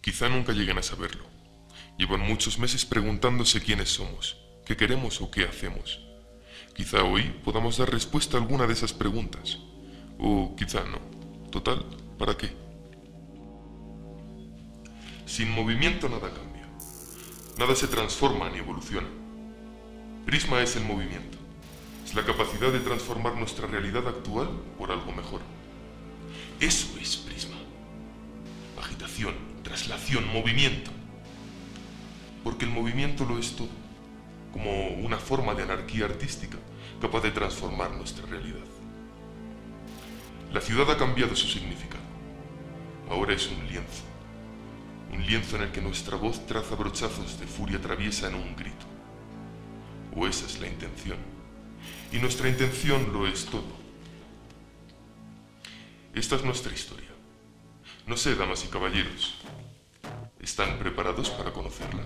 Quizá nunca lleguen a saberlo. Llevan muchos meses preguntándose quiénes somos, qué queremos o qué hacemos. Quizá hoy podamos dar respuesta a alguna de esas preguntas. O quizá no. Total, ¿para qué? Sin movimiento nada cambia. Nada se transforma ni evoluciona. Prisma es el movimiento. Es la capacidad de transformar nuestra realidad actual por algo mejor. Eso es Prisma. Agitación, traslación, movimiento. Porque el movimiento lo es todo, como una forma de anarquía artística capaz de transformar nuestra realidad. La ciudad ha cambiado su significado. Ahora es un lienzo en el que nuestra voz traza brochazos de furia traviesa en un grito. O esa es la intención. Y nuestra intención lo es todo. Esta es nuestra historia. No sé, damas y caballeros, ¿están preparados para conocerla?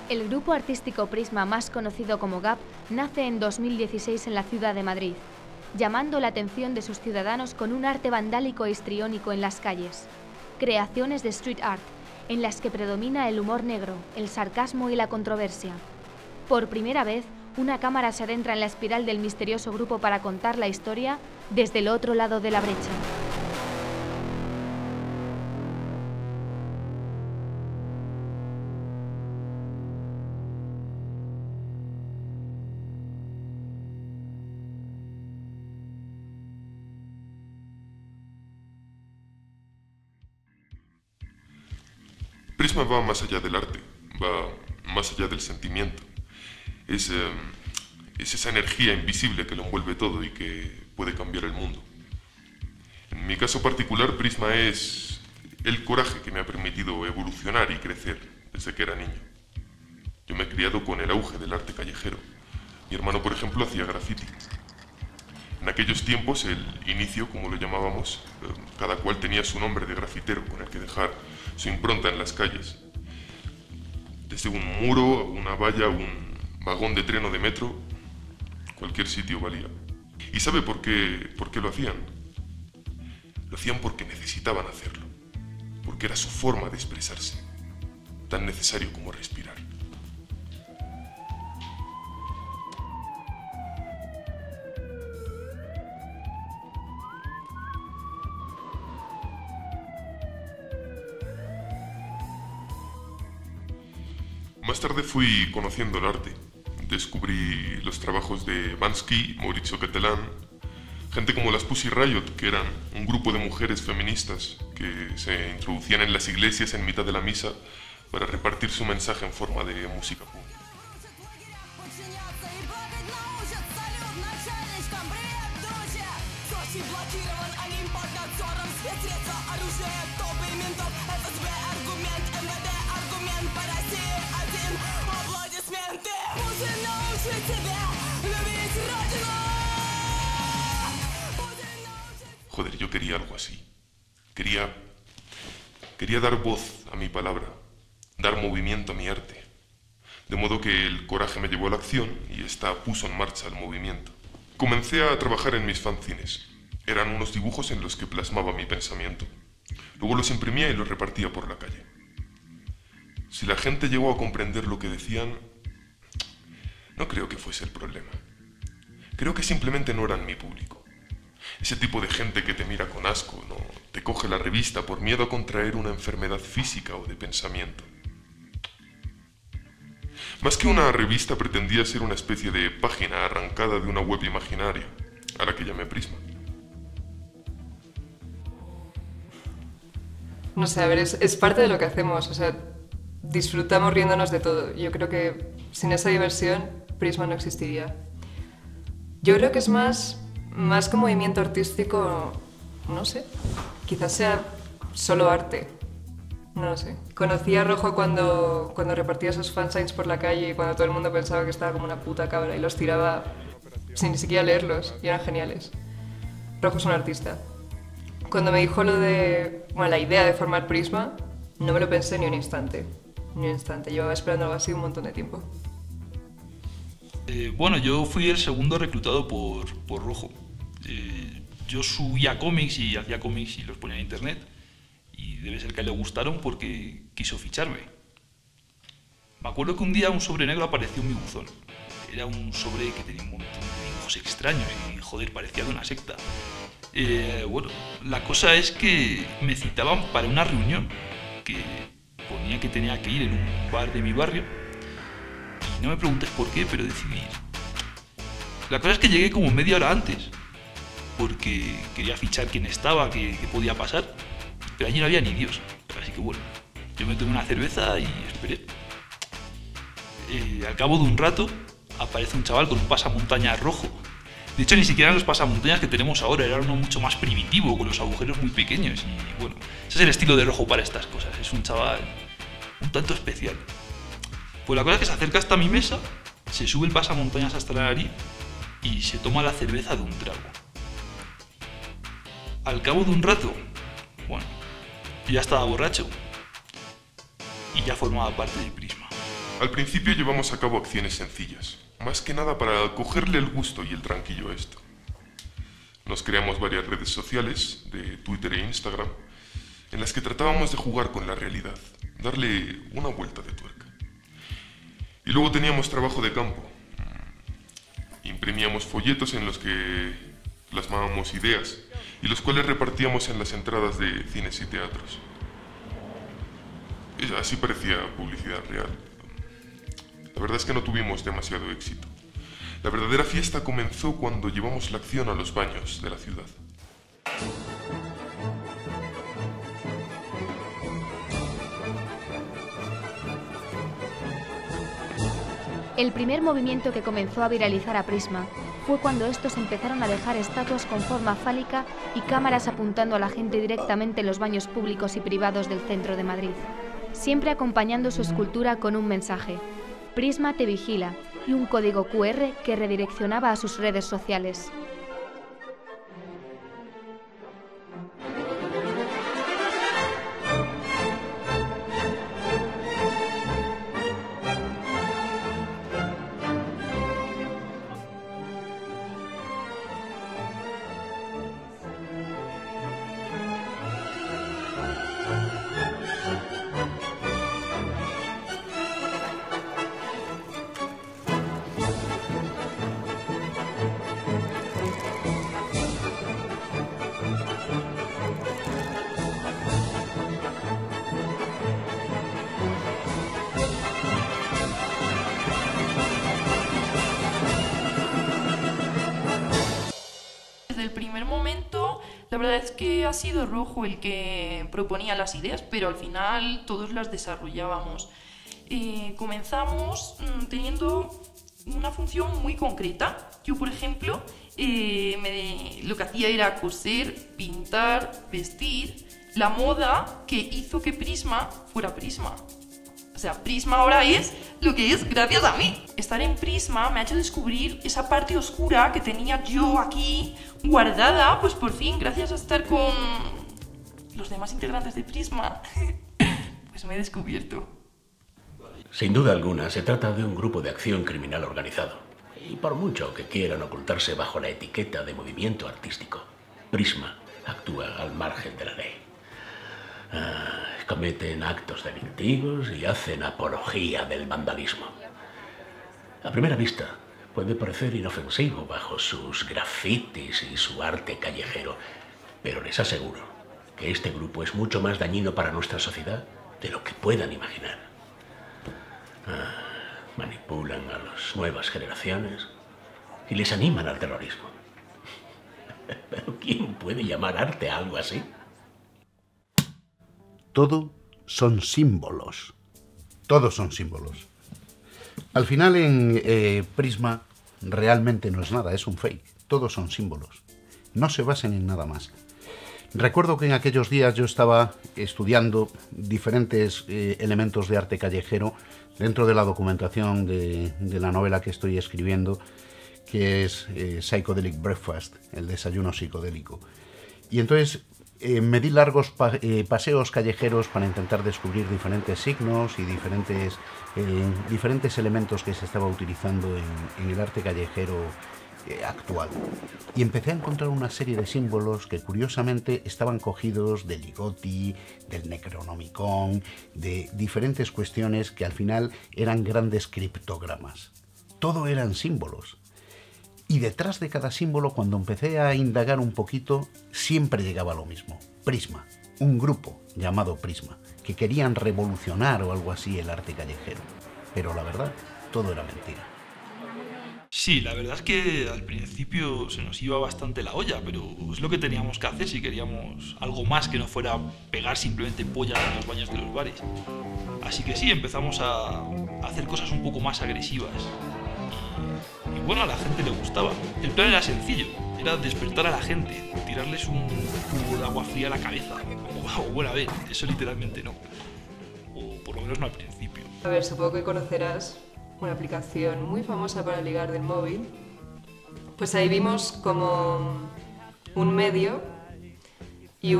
El grupo artístico Prisma, más conocido como GAP, nace en 2016 en la ciudad de Madrid, llamando la atención de sus ciudadanos con un arte vandálico e histriónico en las calles. Creaciones de street art, en las que predomina el humor negro, el sarcasmo y la controversia. Por primera vez, una cámara se adentra en la espiral del misterioso grupo para contar la historia desde el otro lado de la brecha. Prisma va más allá del arte, va más allá del sentimiento. Es esa energía invisible que lo envuelve todo y que puede cambiar el mundo. En mi caso particular, Prisma es el coraje que me ha permitido evolucionar y crecer desde que era niño. Yo me he criado con el auge del arte callejero. Mi hermano, por ejemplo, hacía graffiti. En aquellos tiempos, el inicio, como lo llamábamos, cada cual tenía su nombre de grafitero con el que dejar su impronta en las calles. Desde un muro, una valla, un vagón de tren o de metro, cualquier sitio valía. ¿Y sabe por qué lo hacían? Lo hacían porque necesitaban hacerlo, porque era su forma de expresarse, tan necesario como respirar. Más tarde fui conociendo el arte. Descubrí los trabajos de Bansky, Maurizio Cattelan, gente como las Pussy Riot, que eran un grupo de mujeres feministas que se introducían en las iglesias en mitad de la misa para repartir su mensaje en forma de música punk. Joder, yo quería algo así. Quería dar voz a mi palabra, dar movimiento a mi arte. De modo que el coraje me llevó a la acción y esta puso en marcha el movimiento. Comencé a trabajar en mis fanzines. Eran unos dibujos en los que plasmaba mi pensamiento. Luego los imprimía y los repartía por la calle. Si la gente llegó a comprender lo que decían, no creo que fuese el problema. Creo que simplemente no eran mi público. Ese tipo de gente que te mira con asco, no te coge la revista por miedo a contraer una enfermedad física o de pensamiento. Más que una revista, pretendía ser una especie de página arrancada de una web imaginaria, a la que llamé Prisma. No sé, a ver, es parte de lo que hacemos, o sea, disfrutamos riéndonos de todo. Yo creo que sin esa diversión, Prisma no existiría. Yo creo que es más que movimiento artístico, no sé, quizás sea solo arte, no lo sé. Conocí a Rojo cuando repartía esos fansigns por la calle y cuando todo el mundo pensaba que estaba como una puta cabra y los tiraba sin ni siquiera leerlos y eran geniales. Rojo es un artista. Cuando me dijo la idea de formar Prisma, no me lo pensé ni un instante. Llevaba esperando algo así un montón de tiempo. Bueno, yo fui el segundo reclutado por Rojo. yo subía cómics y hacía cómics y los ponía en internet, y debe ser que le gustaron porque quiso ficharme. Me acuerdo que un día un sobre negro apareció en mi buzón. Era un sobre que tenía un montón de dibujos extraños y, joder, parecía de una secta. Bueno, la cosa es que me citaban para una reunión que ponía que tenía que ir en un bar de mi barrio, y no me preguntes por qué, pero decidí ir. La cosa es que llegué como media hora antes, porque quería fichar quién estaba, qué podía pasar, pero allí no había ni Dios. Así que bueno, yo me tomé una cerveza y esperé. Al cabo de un rato aparece un chaval con un pasamontañas rojo. De hecho, ni siquiera eran los pasamontañas que tenemos ahora, era uno mucho más primitivo, con los agujeros muy pequeños. Y bueno, ese es el estilo de rojo para estas cosas, es un chaval un tanto especial. Pues la cosa es que se acerca hasta mi mesa, se sube el pasamontañas hasta la nariz y se toma la cerveza de un trago. Al cabo de un rato, bueno, yo ya estaba borracho y ya formaba parte de Prisma. Al principio llevamos a cabo acciones sencillas, más que nada para cogerle el gusto y el tranquillo a esto. Nos creamos varias redes sociales, de Twitter e Instagram, en las que tratábamos de jugar con la realidad, darle una vuelta de tuerca. Y luego teníamos trabajo de campo. Imprimíamos folletos en los que plasmábamos ideas y los cuales repartíamos en las entradas de cines y teatros. Así parecía publicidad real. La verdad es que no tuvimos demasiado éxito. La verdadera fiesta comenzó cuando llevamos la acción a los baños de la ciudad. El primer movimiento que comenzó a viralizar a Prisma fue cuando estos empezaron a dejar estatuas con forma fálica y cámaras apuntando a la gente directamente en los baños públicos y privados del centro de Madrid, siempre acompañando su escultura con un mensaje: Prisma te vigila, y un código QR que redireccionaba a sus redes sociales. Desde el primer momento, la verdad es que ha sido Rojo el que proponía las ideas, pero al final todos las desarrollábamos. Comenzamos teniendo una función muy concreta. Yo, por ejemplo, lo que hacía era coser, pintar, vestir, la moda que hizo que Prisma fuera Prisma. O sea, Prisma ahora es lo que es gracias a mí. Estar en Prisma me ha hecho descubrir esa parte oscura que tenía yo aquí guardada, pues por fin, gracias a estar con los demás integrantes de Prisma, pues me he descubierto. Sin duda alguna, se trata de un grupo de acción criminal organizado. Y por mucho que quieran ocultarse bajo la etiqueta de movimiento artístico, Prisma actúa al margen de la ley. Cometen actos delictivos y hacen apología del vandalismo. A primera vista, puede parecer inofensivo bajo sus grafitis y su arte callejero, pero les aseguro que este grupo es mucho más dañino para nuestra sociedad de lo que puedan imaginar. Manipulan a las nuevas generaciones y les animan al terrorismo. ¿Pero quién puede llamar arte a algo así? Todo son símbolos. Todos son símbolos. Al final en Prisma realmente no es nada, es un fake. Todos son símbolos. No se basen en nada más. Recuerdo que en aquellos días yo estaba estudiando diferentes elementos de arte callejero dentro de la documentación de la novela que estoy escribiendo, que es Psychedelic Breakfast, el desayuno psicodélico. Y entonces me di largos paseos callejeros para intentar descubrir diferentes signos y diferentes elementos que se estaba utilizando en el arte callejero actual. Y empecé a encontrar una serie de símbolos que curiosamente estaban cogidos del Ligotti, del Necronomicon, de diferentes cuestiones que al final eran grandes criptogramas. Todo eran símbolos. Y detrás de cada símbolo, cuando empecé a indagar un poquito, siempre llegaba lo mismo. Prisma, un grupo llamado Prisma, que querían revolucionar o algo así el arte callejero. Pero la verdad, todo era mentira. Sí, la verdad es que al principio se nos iba bastante la olla, pero es lo que teníamos que hacer si queríamos algo más que no fuera pegar simplemente pollas en los baños de los bares. Así que sí, empezamos a hacer cosas un poco más agresivas. Y bueno, a la gente le gustaba. El plan era sencillo, era despertar a la gente, tirarles un cubo de agua fría a la cabeza. O bueno, a ver, eso literalmente no. O por lo menos no al principio. A ver, supongo que conocerás una aplicación muy famosa para ligar del móvil. Pues ahí vimos como un medio y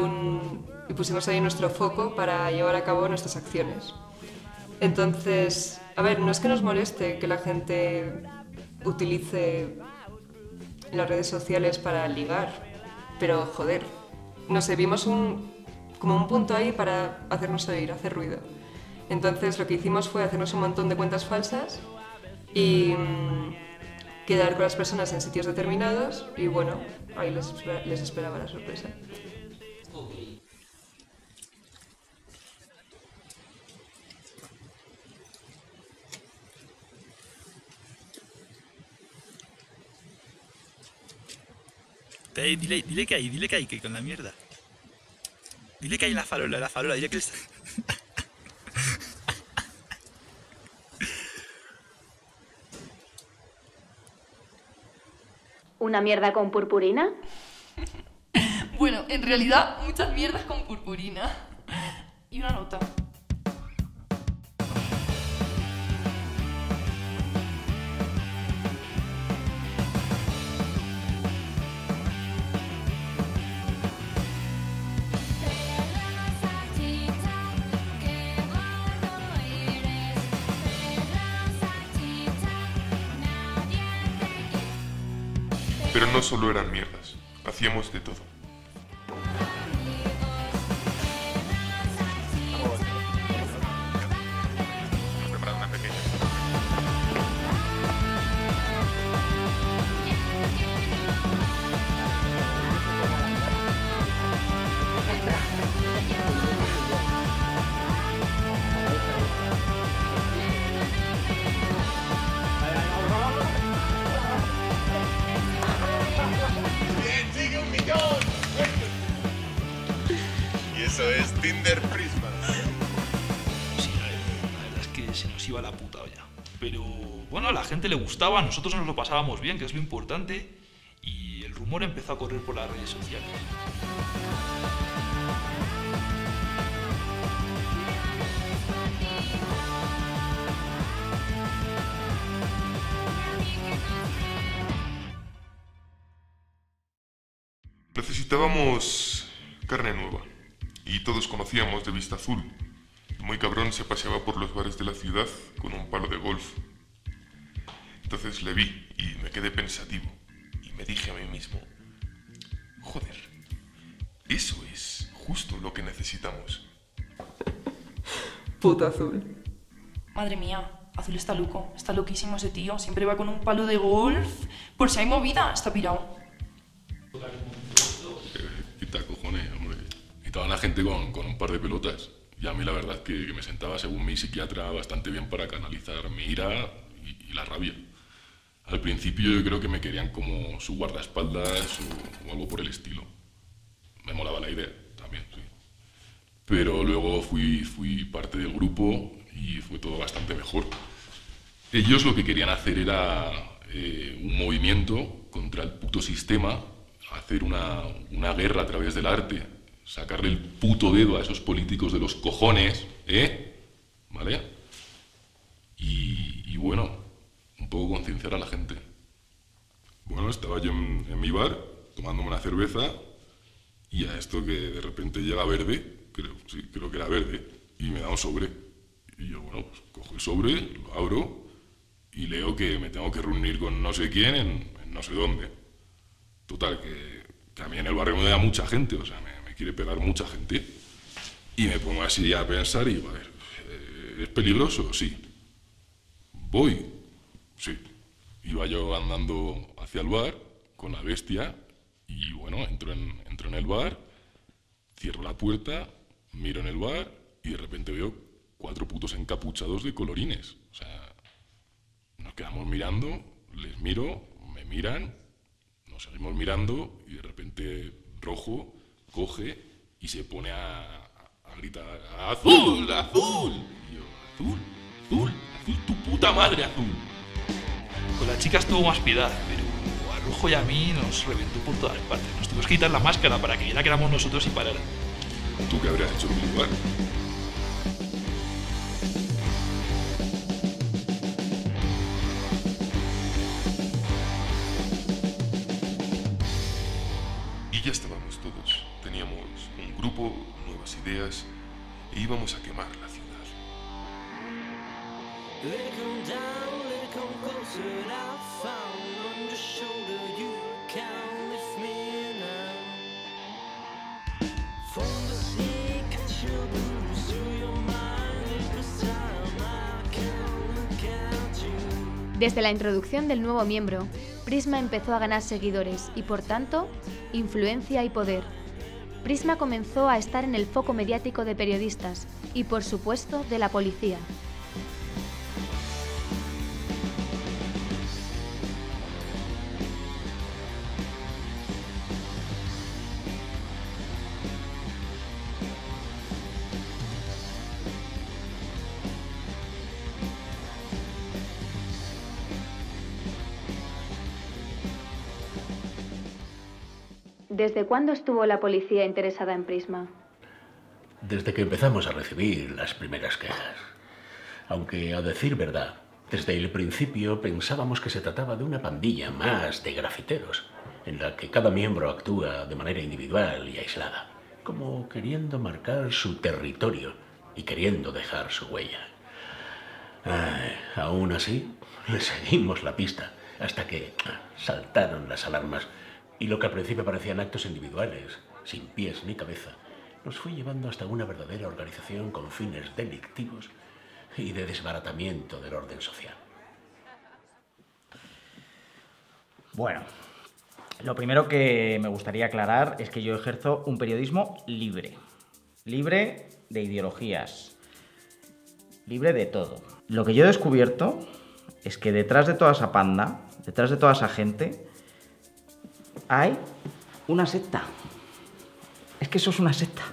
pusimos ahí nuestro foco para llevar a cabo nuestras acciones. Entonces, a ver, no es que nos moleste que la gente utilice las redes sociales para ligar, pero joder, no sé, vimos como un punto ahí para hacernos oír, hacer ruido. Entonces lo que hicimos fue hacernos un montón de cuentas falsas y quedar con las personas en sitios determinados y bueno, ahí les esperaba la sorpresa. Dile que hay, que con la mierda. Dile que hay en la farola, dile que está... ¿Una mierda con purpurina? Bueno, en realidad muchas mierdas con purpurina. Y una nota. Pero no solo eran mierdas, hacíamos de todo. Eso es Tinder Prisma. Sí, la verdad es que se nos iba la puta olla. Pero bueno, a la gente le gustaba, nosotros nos lo pasábamos bien, que es lo importante, y el rumor empezó a correr por las redes sociales. Necesitábamos carne nueva. Y todos conocíamos de Vista Azul. El muy cabrón se paseaba por los bares de la ciudad con un palo de golf. Entonces le vi y me quedé pensativo. Y me dije a mí mismo, joder, eso es justo lo que necesitamos. Puto Azul. Madre mía, Azul está loco, está loquísimo ese tío. Siempre va con un palo de golf. Por si hay movida, está pirado. Quita cojones, hombre. Y estaba la gente con un par de pelotas. Y a mí la verdad que me sentaba, según mi psiquiatra, bastante bien para canalizar mi ira y la rabia. Al principio yo creo que me querían como su guardaespaldas o algo por el estilo. Me molaba la idea también, sí. Pero luego fui parte del grupo y fue todo bastante mejor. Ellos lo que querían hacer era un movimiento contra el puto sistema, hacer una guerra a través del arte, sacarle el puto dedo a esos políticos de los cojones, ¿vale? Y bueno, un poco concienciar a la gente. Bueno, estaba yo en mi bar, tomándome una cerveza, y a esto que de repente llega Verde, creo que era Verde, y me da un sobre. Y yo, bueno, pues cojo el sobre, lo abro, y leo que me tengo que reunir con no sé quién en no sé dónde. Total, que a mí en el barrio me da mucha gente, o sea, me quiere pegar mucha gente. Y me pongo así a pensar y digo, a ver, ¿es peligroso? Sí. ¿Voy? Sí. Iba yo andando hacia el bar con la bestia y bueno, entro en el bar, cierro la puerta, miro en el bar y de repente veo 4 putos encapuchados de colorines. O sea, nos quedamos mirando, les miro, me miran, nos seguimos mirando y de repente Rojo coge y se pone a gritar, ¡Azul! ¡Azul! Y yo, ¿Azul? ¿Azul? ¡Azul tu puta madre, Azul! Con la chica estuvo más piedad, pero a Rojo y a mí nos reventó por todas partes. Nos tuvimos que quitar la máscara para que viera que éramos nosotros y parara. ¿Tú qué habrías hecho en mi lugar? Y ya estábamos todos. Teníamos un grupo, nuevas ideas, e íbamos a quemar la ciudad. Desde la introducción del nuevo miembro, Prisma empezó a ganar seguidores y, por tanto, influencia y poder. Prisma comenzó a estar en el foco mediático de periodistas y, por supuesto, de la policía. ¿Desde cuándo estuvo la policía interesada en Prisma? Desde que empezamos a recibir las primeras quejas. Aunque, a decir verdad, desde el principio pensábamos que se trataba de una pandilla más de grafiteros, en la que cada miembro actúa de manera individual y aislada, como queriendo marcar su territorio y queriendo dejar su huella. Aún así, le seguimos la pista hasta que saltaron las alarmas y lo que al principio parecían actos individuales, sin pies ni cabeza, nos fue llevando hasta una verdadera organización con fines delictivos y de desbaratamiento del orden social. Bueno, lo primero que me gustaría aclarar es que yo ejerzo un periodismo libre. Libre de ideologías. Libre de todo. Lo que yo he descubierto es que detrás de toda esa panda, detrás de toda esa gente, hay una secta. Es que eso es una secta.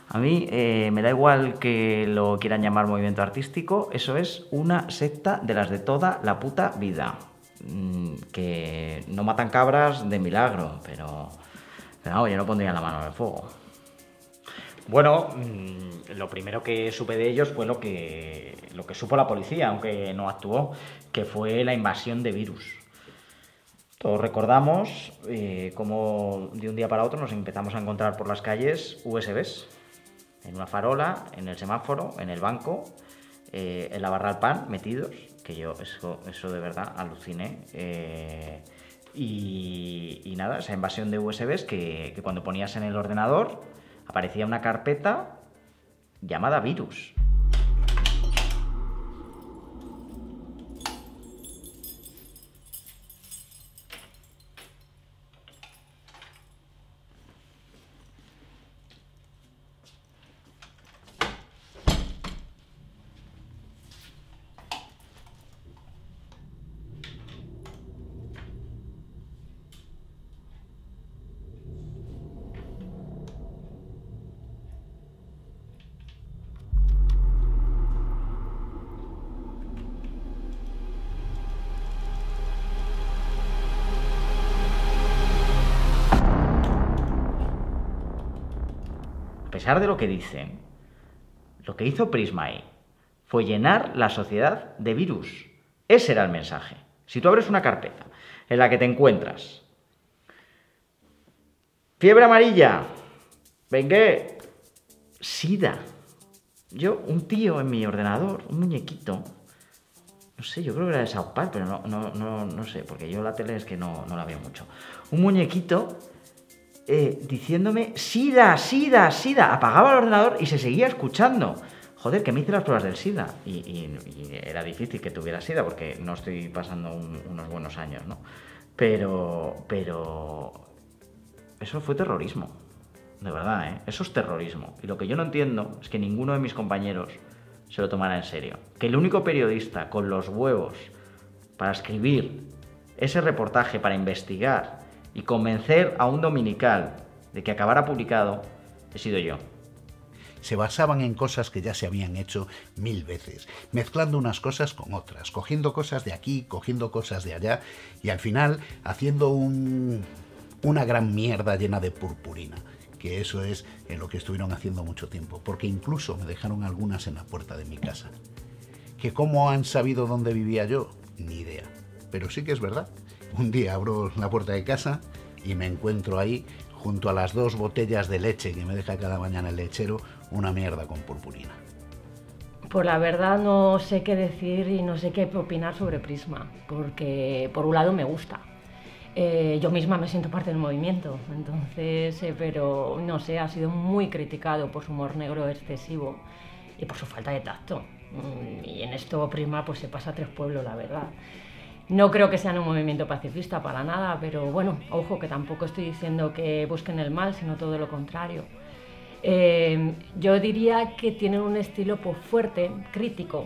A mí me da igual que lo quieran llamar movimiento artístico, eso es una secta de las de toda la puta vida. Que no matan cabras de milagro, pero no, yo no pondría la mano en el fuego. Bueno, lo primero que supe de ellos fue lo que supo la policía, aunque no actuó, que fue la invasión de virus. Todos recordamos cómo de un día para otro nos empezamos a encontrar por las calles USBs, en una farola, en el semáforo, en el banco, en la barra al pan, metidos, que yo eso de verdad aluciné. Y nada, esa invasión de USBs que cuando ponías en el ordenador aparecía una carpeta llamada virus. A pesar de lo que dicen, lo que hizo Prisma ahí fue llenar la sociedad de virus. Ese era el mensaje. Si tú abres una carpeta en la que te encuentras fiebre amarilla, dengue, sida. Yo, un tío en mi ordenador, un muñequito, No sé, yo creo que era de South Park, pero no sé, porque yo la tele es que no la veo mucho. Un muñequito diciéndome SIDA, SIDA, SIDA. Apagaba el ordenador y se seguía escuchando. Joder, que me hice las pruebas del SIDA. Y era difícil que tuviera SIDA porque no estoy pasando unos buenos años, ¿no? Pero eso fue terrorismo. De verdad, ¿eh? Eso es terrorismo. Y lo que yo no entiendo es que ninguno de mis compañeros se lo tomara en serio. Que el único periodista con los huevos para escribir ese reportaje, para investigar y convencer a un dominical de que acabara publicado, he sido yo. Se basaban en cosas que ya se habían hecho 1000 veces, mezclando unas cosas con otras, cogiendo cosas de aquí, cogiendo cosas de allá y al final haciendo una gran mierda llena de purpurina, que eso es en lo que estuvieron haciendo mucho tiempo, porque incluso me dejaron algunas en la puerta de mi casa. ¿Que cómo han sabido dónde vivía yo? Ni idea, pero sí que es verdad. Un día abro la puerta de casa y me encuentro ahí, junto a las 2 botellas de leche que me deja cada mañana el lechero, una mierda con purpurina. Pues la verdad no sé qué decir y no sé qué opinar sobre Prisma, porque por un lado me gusta. Yo misma me siento parte del movimiento, entonces, pero no sé, ha sido muy criticado por su humor negro excesivo y por su falta de tacto. Y en esto Prisma pues se pasa a 3 pueblos, la verdad. No creo que sean un movimiento pacifista para nada, pero bueno, ojo, que tampoco estoy diciendo que busquen el mal, sino todo lo contrario. Yo diría que tienen un estilo pues, fuerte, crítico,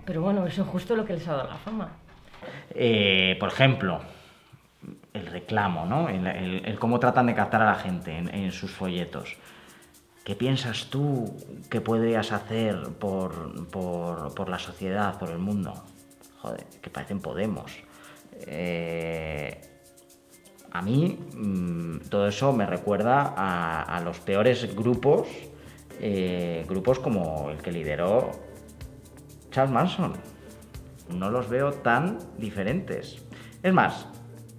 pero bueno, eso es justo lo que les ha dado la fama. Por ejemplo, el reclamo, ¿no? El cómo tratan de captar a la gente en sus folletos. ¿Qué piensas tú que podrías hacer por la sociedad, por el mundo? Joder, que parecen Podemos. A mí todo eso me recuerda a los peores grupos, grupos como el que lideró Charles Manson. No los veo tan diferentes. Es más,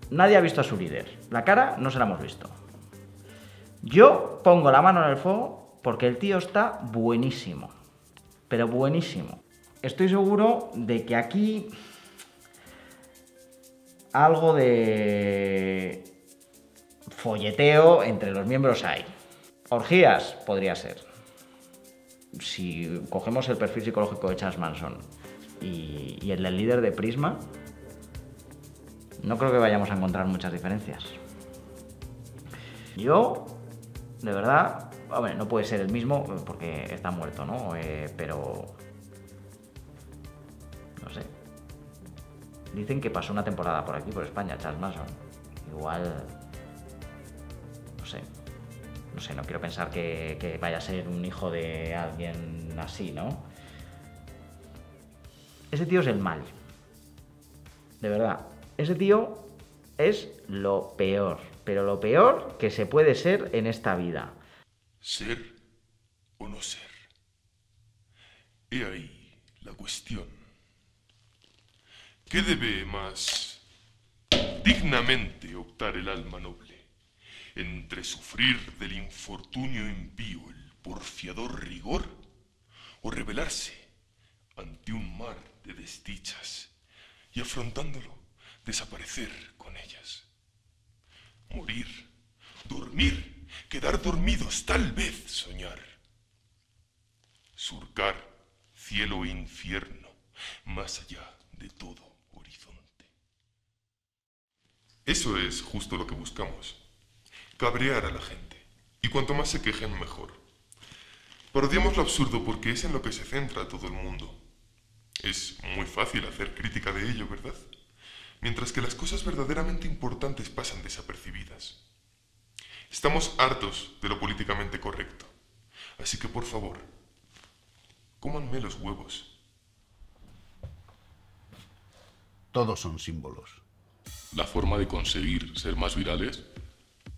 nadie ha visto a su líder. La cara no se la hemos visto. Yo pongo la mano en el fuego porque el tío está buenísimo. Pero buenísimo. Estoy seguro de que aquí algo de folleteo entre los miembros hay. Orgías podría ser. Si cogemos el perfil psicológico de Charles Manson y el del líder de Prisma, no creo que vayamos a encontrar muchas diferencias. Yo, de verdad, hombre, no puede ser el mismo porque está muerto, ¿no? Pero no sé. Dicen que pasó una temporada por aquí, por España, Charles Manson. Igual, no sé, no quiero pensar que vaya a ser un hijo de alguien así, ¿no? Ese tío es el mal. De verdad. Ese tío es lo peor, pero lo peor que se puede ser en esta vida. ¿Ser o no ser? He ahí la cuestión. ¿Qué debe más dignamente optar el alma noble? ¿Entre sufrir del infortunio impío el porfiador rigor? ¿O rebelarse ante un mar de desdichas y afrontándolo desaparecer con ellas? Morir, dormir, quedar dormidos, tal vez soñar. Surcar cielo e infierno, más allá de todo horizonte. Eso es justo lo que buscamos. Cabrear a la gente. Y cuanto más se quejen, mejor. Parodiamos lo absurdo porque es en lo que se centra todo el mundo. Es muy fácil hacer crítica de ello, ¿verdad? Mientras que las cosas verdaderamente importantes pasan desapercibidas. Estamos hartos de lo políticamente correcto. Así que, por favor, cómanme los huevos. Todos son símbolos. La forma de conseguir ser más virales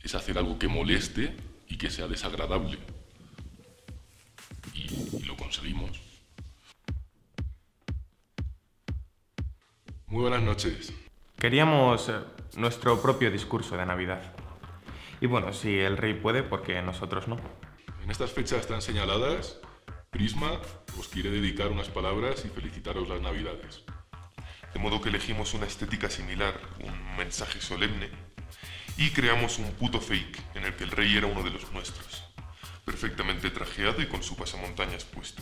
es hacer algo que moleste y que sea desagradable. Y lo conseguimos. Muy buenas noches. Queríamos nuestro propio discurso de Navidad. Y bueno, si el rey puede, ¿por qué nosotros no? En estas fechas tan señaladas, Prisma os quiere dedicar unas palabras y felicitaros las Navidades. De modo que elegimos una estética similar, un mensaje solemne, y creamos un puto fake en el que el rey era uno de los nuestros, perfectamente trajeado y con su pasamontañas puesto.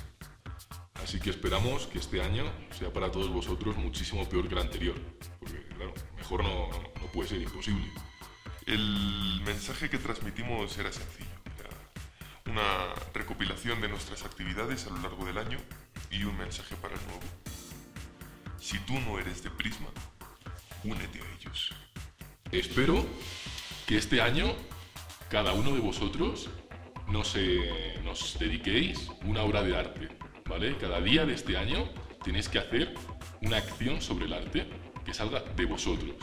Así que esperamos que este año sea para todos vosotros muchísimo peor que el anterior, porque claro, mejor no puede ser, imposible. El mensaje que transmitimos era sencillo, era una recopilación de nuestras actividades a lo largo del año y un mensaje para el nuevo. Si tú no eres de Prisma, únete a ellos. Espero que este año cada uno de vosotros nos dediquéis una obra de arte, ¿vale? Cada día de este año tenéis que hacer una acción sobre el arte que salga de vosotros.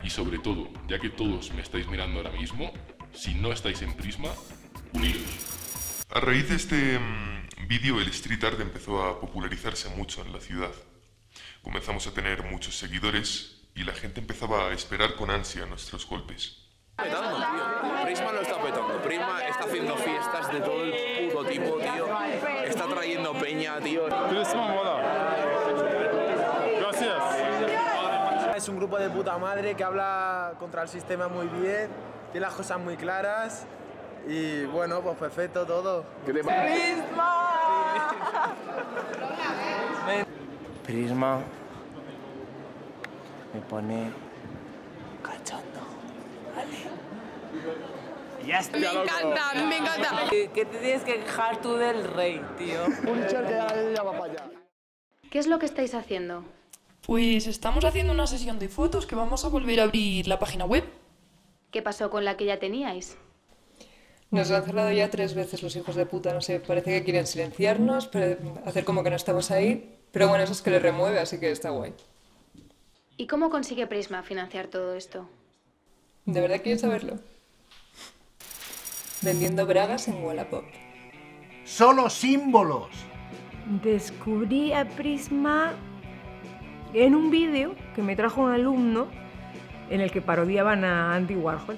Y sobre todo, ya que todos me estáis mirando ahora mismo, si no estáis en Prisma, unidos. A raíz de este vídeo, el street art empezó a popularizarse mucho en la ciudad. Comenzamos a tener muchos seguidores y la gente empezaba a esperar con ansia nuestros golpes. Petando, tío. Prisma lo está petando. Prisma está haciendo fiestas de todo el puto tipo, tío. Está trayendo peña, tío. Prisma mola. Gracias. Es un grupo de puta madre que habla contra el sistema muy bien, tiene las cosas muy claras y bueno, pues perfecto todo. ¡Prisma! Prisma me pone cachondo, ¿vale? Ya está. Me encanta, me encanta. ¿Qué te tienes que quejar tú del rey, tío? Un char que ya va para allá. ¿Qué es lo que estáis haciendo? Pues estamos haciendo una sesión de fotos que vamos a volver a abrir la página web. ¿Qué pasó con la que ya teníais? Nos han cerrado ya 3 veces los hijos de puta, no sé, parece que quieren silenciarnos, hacer como que no estamos ahí, pero bueno, eso es que les remueve, así que está guay. ¿Y cómo consigue Prisma financiar todo esto? ¿De verdad quieres saberlo? Vendiendo bragas en Wallapop. ¡Solo símbolos! Descubrí a Prisma en un vídeo que me trajo un alumno en el que parodiaban a Andy Warhol.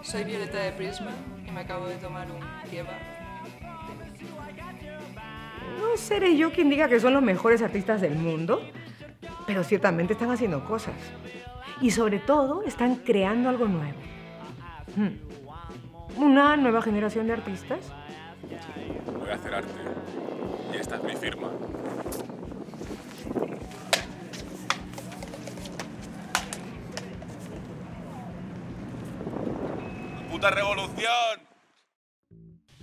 Soy Violeta de Prisma y me acabo de tomar un kebab. No seré yo quien diga que son los mejores artistas del mundo, pero ciertamente están haciendo cosas. Y sobre todo, están creando algo nuevo. Una nueva generación de artistas. Voy a hacer arte. Y esta es mi firma. ¡Puta revolución!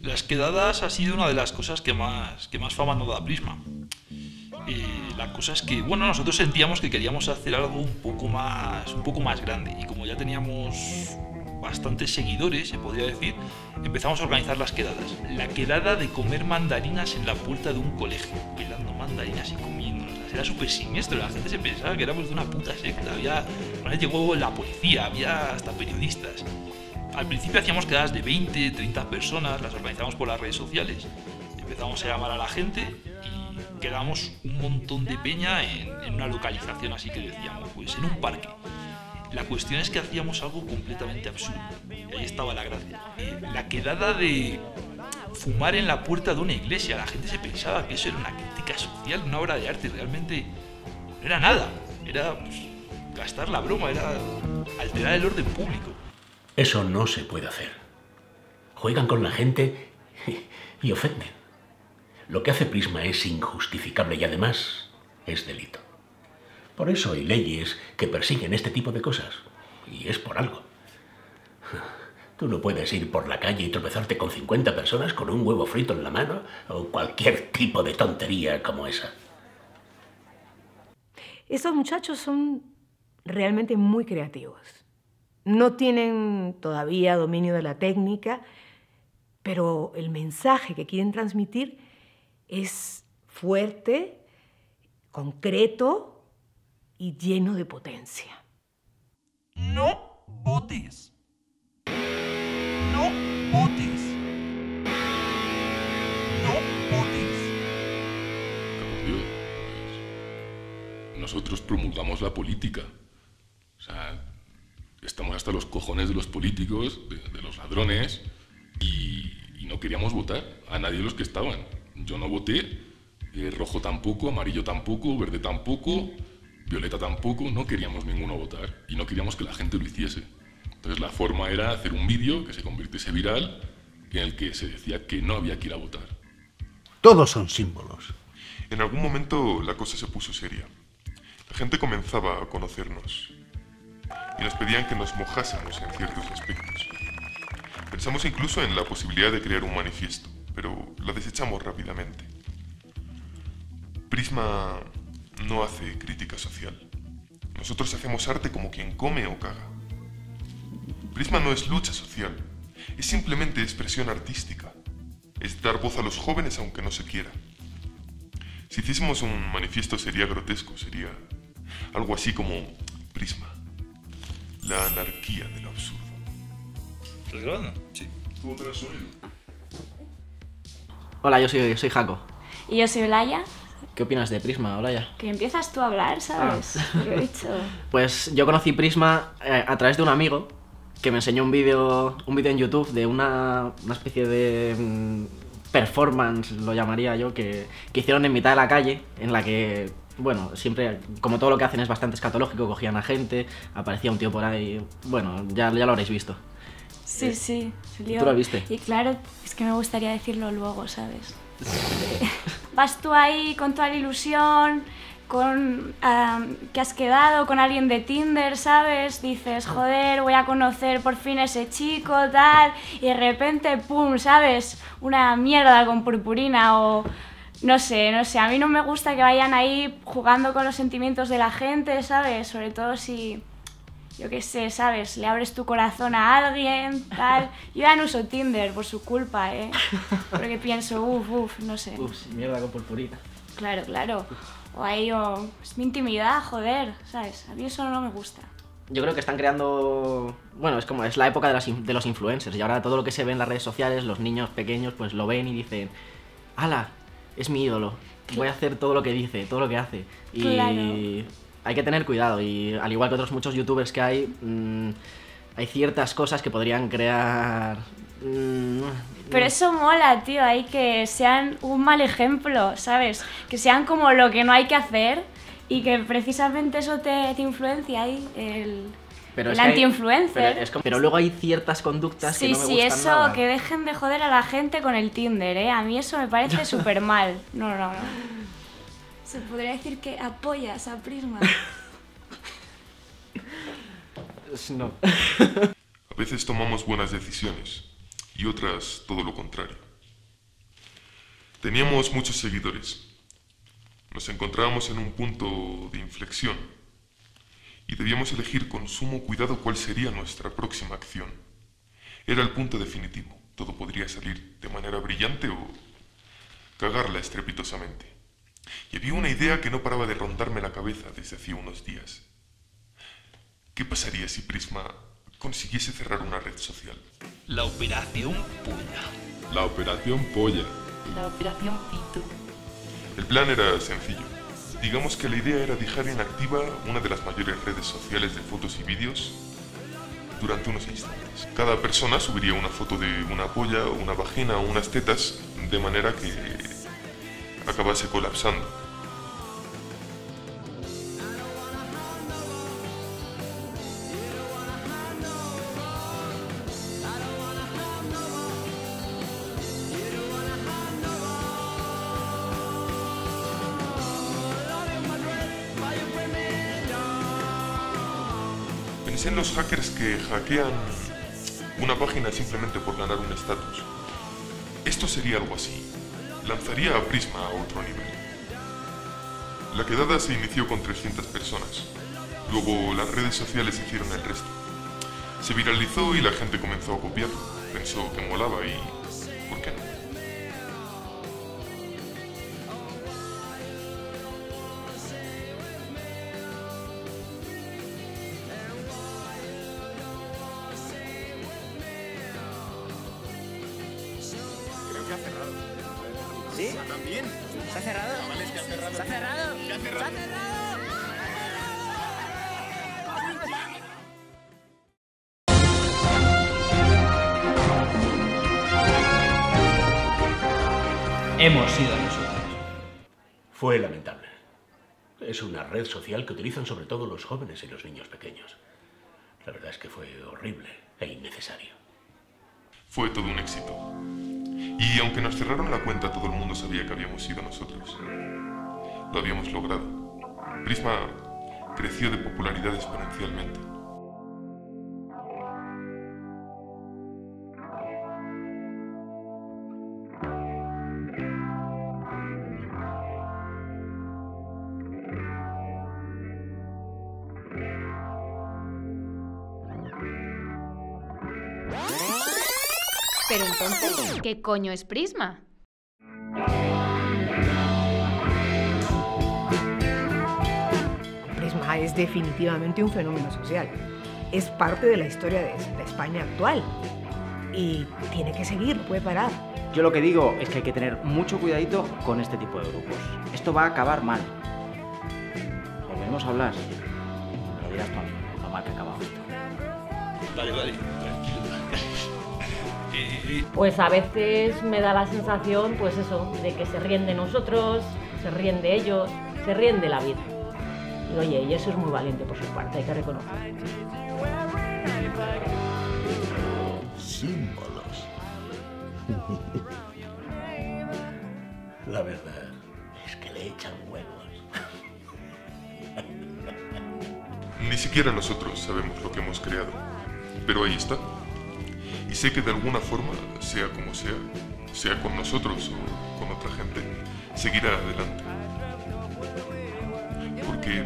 Las quedadas ha sido una de las cosas que más fama nos da Prisma. La cosa es que, bueno, nosotros sentíamos que queríamos hacer algo un poco más grande, y como ya teníamos bastantes seguidores, se podría decir, empezamos a organizar las quedadas. La quedada de comer mandarinas en la puerta de un colegio, pelando mandarinas y comiéndolas. Era súper siniestro, la gente se pensaba que éramos de una puta secta. Una vez llegó la policía, había hasta periodistas. Al principio hacíamos quedadas de 20, 30 personas, las organizábamos por las redes sociales. Empezamos a llamar a la gente y quedábamos un montón de peña en una localización así que decíamos, pues en un parque. La cuestión es que hacíamos algo completamente absurdo. Y ahí estaba la gracia. La quedada de fumar en la puerta de una iglesia. La gente se pensaba que eso era una crítica social, una obra de arte. Realmente no era nada. Era pues, gastar la broma, era alterar el orden público. Eso no se puede hacer. Juegan con la gente y ofenden. Lo que hace Prisma es injustificable y además es delito. Por eso hay leyes que persiguen este tipo de cosas. Y es por algo. Tú no puedes ir por la calle y tropezarte con 50 personas con un huevo frito en la mano o cualquier tipo de tontería como esa. Estos muchachos son realmente muy creativos. No tienen todavía dominio de la técnica, pero el mensaje que quieren transmitir es fuerte, concreto y lleno de potencia. No votes. No votes. No votes. Tío, pues, nosotros promulgamos la política. O sea, estamos hasta los cojones de los políticos, de los ladrones, y no queríamos votar a nadie de los que estaban. Yo no voté, rojo tampoco, amarillo tampoco, verde tampoco, violeta tampoco, no queríamos ninguno votar y no queríamos que la gente lo hiciese. Entonces la forma era hacer un vídeo que se convirtiese viral en el que se decía que no había que ir a votar. Todos son símbolos. En algún momento la cosa se puso seria. La gente comenzaba a conocernos y nos pedían que nos mojásemos en ciertos aspectos. Pensamos incluso en la posibilidad de crear un manifiesto, pero la desechamos rápidamente. Prisma no hace crítica social. Nosotros hacemos arte como quien come o caga. Prisma no es lucha social, es simplemente expresión artística. Es dar voz a los jóvenes aunque no se quiera. Si hiciésemos un manifiesto sería grotesco, sería algo así como Prisma, la anarquía de lo absurdo. ¿Estás grabando? Sí. ¿Tú tienes sonido? Hola, yo soy Jaco. Y yo soy Olaya. ¿Qué opinas de Prisma, Olaya? Que empiezas tú a hablar, ¿sabes? Lo he dicho. Pues yo conocí Prisma a través de un amigo que me enseñó un vídeo en YouTube de una especie de performance, lo llamaría yo, que hicieron en mitad de la calle, en la que, bueno, siempre, como todo lo que hacen es bastante escatológico, cogían a gente, aparecía un tío por ahí, bueno, ya lo habréis visto. Sí, sí. ¿Tú lo viste? Y claro, es que me gustaría decirlo luego, ¿sabes? Vas tú ahí con toda la ilusión, con que has quedado con alguien de Tinder, ¿sabes? Dices, joder, voy a conocer por fin a ese chico, tal, y de repente, pum, ¿sabes? Una mierda con purpurina o... No sé, a mí no me gusta que vayan ahí jugando con los sentimientos de la gente, ¿sabes? Sobre todo si... Yo qué sé, ¿sabes? Le abres tu corazón a alguien, tal... Yo ya no uso Tinder por su culpa, ¿eh? Porque pienso, no sé. Mierda con purpurina. Claro, claro. O ahí, es mi intimidad, joder, ¿sabes? A mí eso no me gusta. Yo creo que están creando... Bueno, es la época de los influencers y ahora todo lo que se ve en las redes sociales, los niños pequeños pues lo ven y dicen ¡hala! Es mi ídolo, voy a hacer todo lo que dice, todo lo que hace. Y claro. Hay que tener cuidado y al igual que otros muchos youtubers que hay ciertas cosas que podrían crear... Pero eso mola, tío, hay que sean un mal ejemplo, ¿sabes? Que sean como lo que no hay que hacer y que precisamente eso te influencia ahí, el anti-influencer. Pero luego hay ciertas conductas que no me gustan nada. Sí, eso, que dejen de joder a la gente con el Tinder, ¿eh? A mí eso me parece súper mal. No. Se podría decir que apoyas a Prisma. No. A veces tomamos buenas decisiones y otras todo lo contrario. Teníamos muchos seguidores. Nos encontrábamos en un punto de inflexión y debíamos elegir con sumo cuidado cuál sería nuestra próxima acción. Era el punto definitivo. Todo podría salir de manera brillante o cagarla estrepitosamente. Y había una idea que no paraba de rondarme la cabeza desde hacía unos días. ¿Qué pasaría si Prisma consiguiese cerrar una red social? La Operación Polla. La Operación Polla. La Operación Pito. El plan era sencillo. Digamos que la idea era dejar inactiva una de las mayores redes sociales de fotos y vídeos durante unos instantes. Cada persona subiría una foto de una polla o una vagina o unas tetas de manera que acabase colapsando. Pensé en los hackers que hackean una página simplemente por ganar un estatus. Esto sería algo así. Lanzaría a Prisma a otro nivel. La quedada se inició con 300 personas. Luego las redes sociales hicieron el resto. Se viralizó y la gente comenzó a copiarlo. Pensó que molaba y... ¿por qué no? Creo que ha cerrado. ¿Sí? ¿También? ¿Se ha cerrado? Chavales, que ha cerrado. ¿Se ha cerrado? ¿Qué ha cerrado? ¡Se ha cerrado! Hemos sido nosotros. Fue lamentable. Es una red social que utilizan sobre todo los jóvenes y los niños pequeños. La verdad es que fue horrible e innecesario. Fue todo un éxito. Y aunque nos cerraron la cuenta, todo el mundo sabía que habíamos sido nosotros. Lo habíamos logrado. Prisma creció de popularidad exponencialmente. Pero entonces, ¿qué coño es Prisma? Prisma es definitivamente un fenómeno social. Es parte de la historia de España actual. Y tiene que seguir, no puede parar. Yo lo que digo es que hay que tener mucho cuidadito con este tipo de grupos. Esto va a acabar mal. Volveremos a hablar. Me lo dirás tú a mí, lo mal que ha acabado esto. Vale, tranquilo. Pues a veces me da la sensación, pues eso, de que se ríen de nosotros, se ríen de ellos, se ríen de la vida. Y oye, y eso es muy valiente por su parte, hay que reconocerlo. Símbolos. La verdad es que le echan huevos. Ni siquiera nosotros sabemos lo que hemos creado. Pero ahí está. Y sé que de alguna forma, sea como sea con nosotros o con otra gente, seguirá adelante. Porque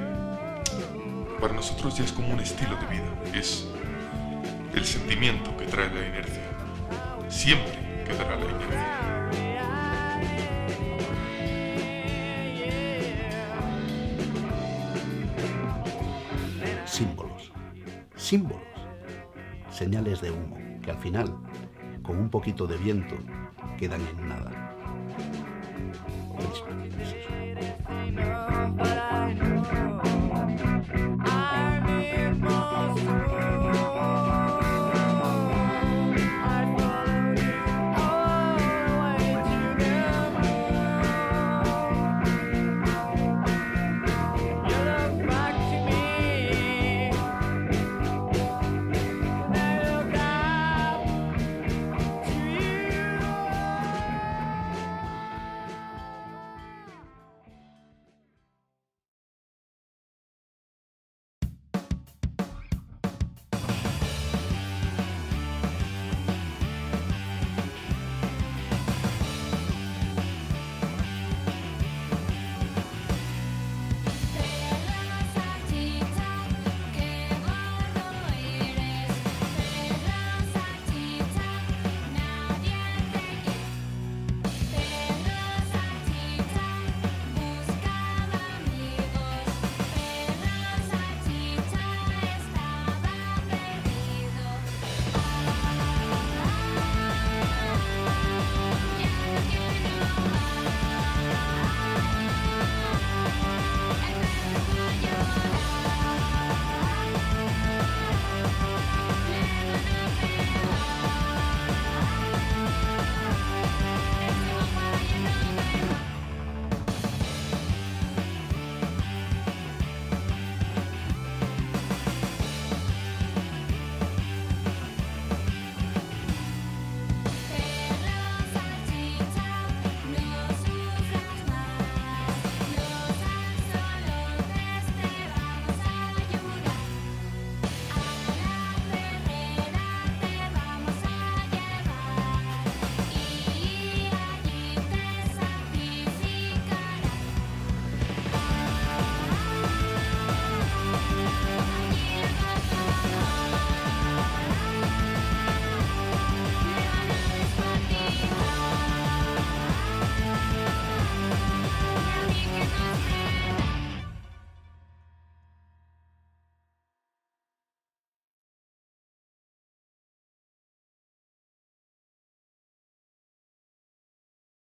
para nosotros ya es como un estilo de vida, es el sentimiento que trae la inercia. Siempre quedará la inercia. Símbolos. Símbolos. Señales de humo que al final, con un poquito de viento, quedan en nada. Prisma, es eso.